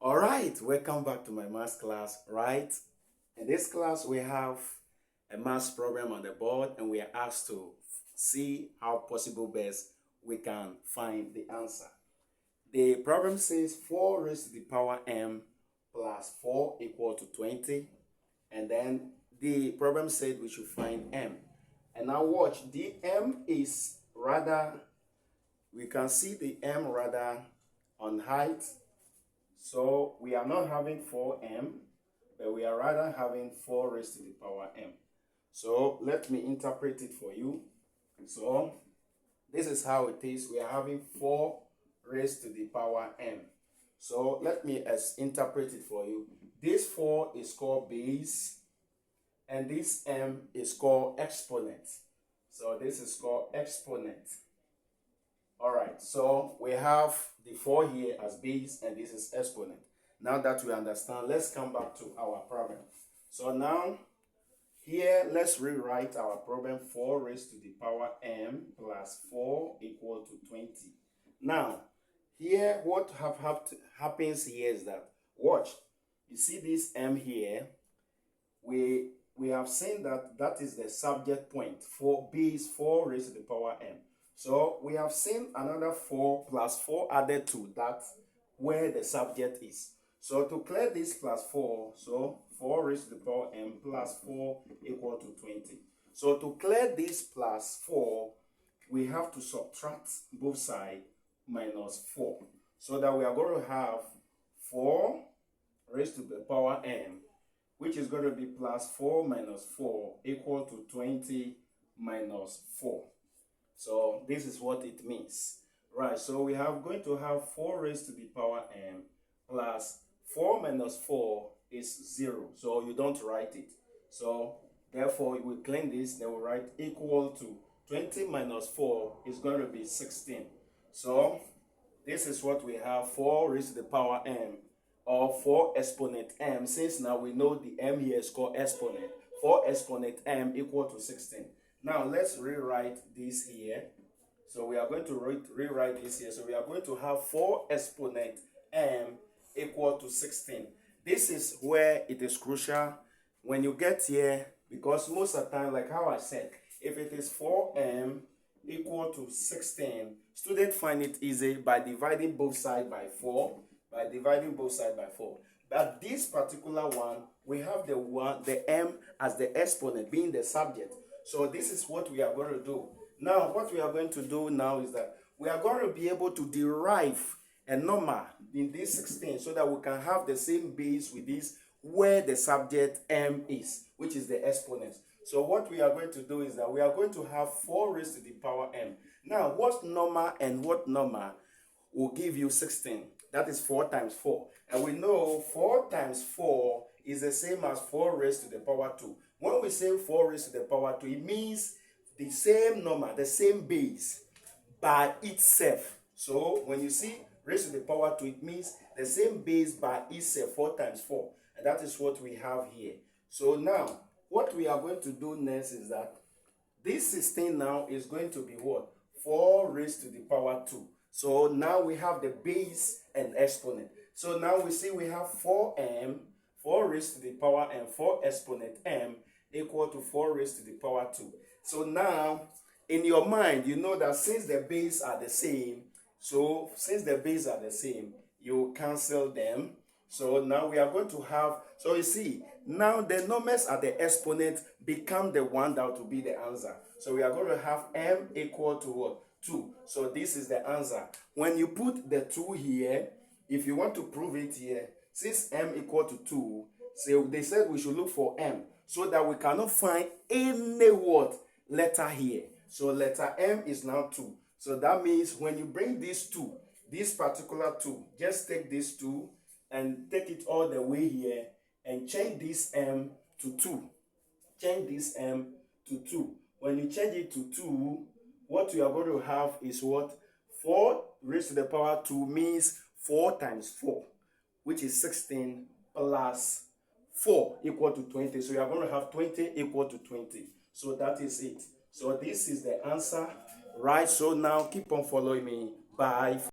All right, welcome back to my math class, right? In this class, we have a math problem on the board and we are asked to see how possible best we can find the answer. The problem says 4 raised to the power m plus 4 equal to 20. And then the problem said we should find m. And now watch, the m is rather, we can see the m rather on height. So we are not having 4m, but we are rather having 4 raised to the power m. So let me interpret it for you. So this is how it is. We are having 4 raised to the power m. So let me interpret it for you. This 4 is called base, and this m is called exponent. So this is called exponent. Alright, so we have the 4 here as base and this is exponent. Now that we understand, let's come back to our problem. So now, here, let's rewrite our problem. 4 raised to the power m plus 4 equal to 20. Now, here, what happens here is that, watch, you see this m here, we have seen that is the subject point for base 4 raised to the power m. So we have seen another 4 plus 4 added to that where the subject is. So to clear this plus 4, so 4 raised to the power m plus 4 equal to 20. So to clear this plus 4, we have to subtract both sides minus 4. So that we are going to have 4 raised to the power m, which is going to be plus 4 minus 4 equal to 20 minus 4. So this is what it means. Right, so we are going to have 4 raised to the power m plus 4 minus 4 is 0. So you don't write it. So therefore we clean this, then we write equal to 20 minus 4 is going to be 16. So this is what we have, 4 raised to the power m, or 4 exponent m. Since now we know the m here is called exponent, 4 exponent m equal to 16. Now let's rewrite this here. So we are going to rewrite this here. So we are going to have 4 exponent m equal to 16. This is where it is crucial when you get here, because most of the time, like how I said, if it is 4m equal to 16, students find it easy by dividing both sides by 4. But this particular one, we have the m as the exponent being the subject. So this is what we are going to do. Now, what we are going to do now is that we are going to be able to derive a number in this 16 so that we can have the same base with this where the subject m is, which is the exponent. So what we are going to do is that we are going to have 4 raised to the power m. Now, what number and what number will give you 16? That is 4 times 4. And we know 4 times 4 is the same as 4 raised to the power 2. When we say 4 raised to the power 2, it means the same number, the same base by itself. So when you see raised to the power 2, it means the same base by itself, 4 times 4. And that is what we have here. So now, what we are going to do next is that this 16 now is going to be what? 4 raised to the power 2. So now we have the base and exponent. So now we see we have 4m, 4 raised to the power m, 4 exponent m equal to 4 raised to the power 2. So now, in your mind, you know that since the base are the same, you cancel them. So now we are going to have, so you see, now the numbers at the exponent become the one that will be the answer. So we are going to have m equal to what? 2. So this is the answer. When you put the 2 here, if you want to prove it here, since m equal to 2, so they said we should look for m so that we cannot find any word letter here. So letter m is now 2. So that means when you bring this 2, this particular 2, just take this 2 and take it all the way here and change this m to 2. Change this m to 2. When you change it to 2, what you are going to have is what? 4 raised to the power 2 means 4 times 4, which is 16 plus 4 equal to 20. So you are going to have 20 equal to 20. So that is it. So this is the answer, right? So now keep on following me. Bye.